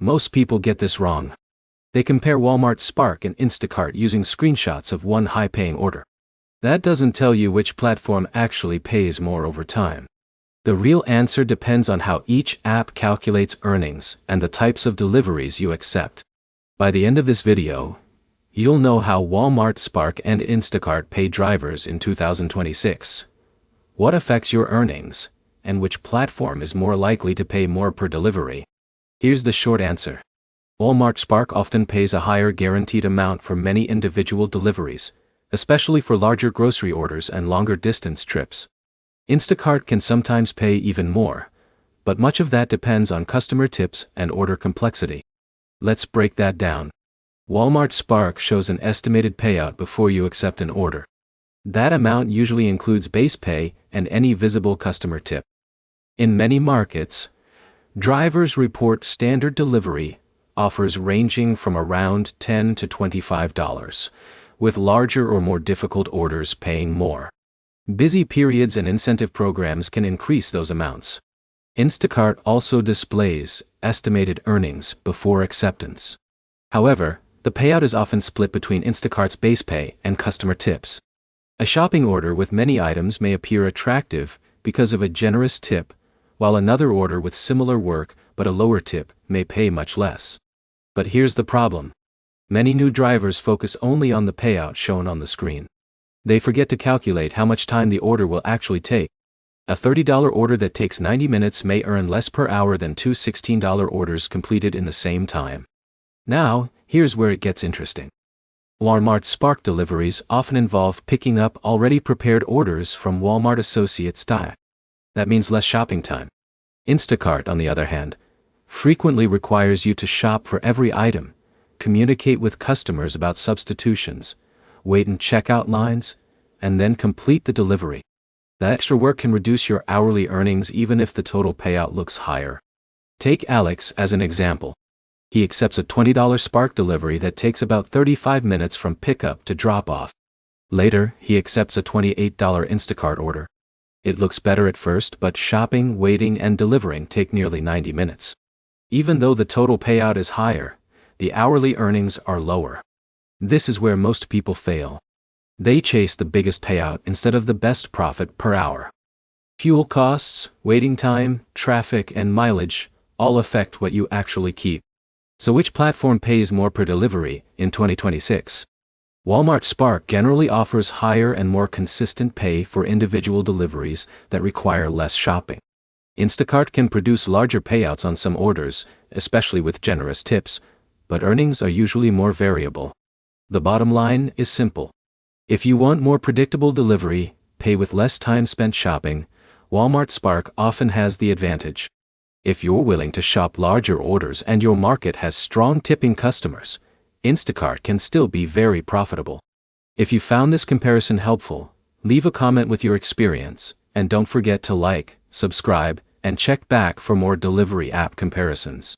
Most people get this wrong. They compare Walmart Spark and Instacart using screenshots of one high-paying order. That doesn't tell you which platform actually pays more over time. The real answer depends on how each app calculates earnings and the types of deliveries you accept. By the end of this video, you'll know how Walmart Spark and Instacart pay drivers in 2026, what affects your earnings, and which platform is more likely to pay more per delivery. Here's the short answer. Walmart Spark often pays a higher guaranteed amount for many individual deliveries, especially for larger grocery orders and longer distance trips. Instacart can sometimes pay even more, but much of that depends on customer tips and order complexity. Let's break that down. Walmart Spark shows an estimated payout before you accept an order. That amount usually includes base pay and any visible customer tip. In many markets, drivers report standard delivery offers ranging from around $10 to $25, with larger or more difficult orders paying more. Busy periods and incentive programs can increase those amounts. Instacart also displays estimated earnings before acceptance. However, the payout is often split between Instacart's base pay and customer tips. A shopping order with many items may appear attractive because of a generous tip, while another order with similar work but a lower tip may pay much less. But here's the problem. Many new drivers focus only on the payout shown on the screen. They forget to calculate how much time the order will actually take. A $30 order that takes 90 minutes may earn less per hour than two $16 orders completed in the same time. Now, here's where it gets interesting. Walmart Spark deliveries often involve picking up already prepared orders from Walmart associates. That means less shopping time. Instacart, on the other hand, frequently requires you to shop for every item, communicate with customers about substitutions, wait in checkout lines, and then complete the delivery. That extra work can reduce your hourly earnings even if the total payout looks higher. Take Alex as an example. He accepts a $20 Spark delivery that takes about 35 minutes from pickup to drop-off. Later, he accepts a $28 Instacart order. It looks better at first, but shopping, waiting, and delivering take nearly 90 minutes. Even though the total payout is higher, the hourly earnings are lower. This is where most people fail. They chase the biggest payout instead of the best profit per hour. Fuel costs, waiting time, traffic, and mileage all affect what you actually keep. So which platform pays more per delivery in 2026? Walmart Spark generally offers higher and more consistent pay for individual deliveries that require less shopping. Instacart can produce larger payouts on some orders, especially with generous tips, but earnings are usually more variable. The bottom line is simple. If you want more predictable delivery, pay with less time spent shopping, Walmart Spark often has the advantage. If you're willing to shop larger orders and your market has strong tipping customers, Instacart can still be very profitable. If you found this comparison helpful, leave a comment with your experience, and don't forget to like, subscribe, and check back for more delivery app comparisons.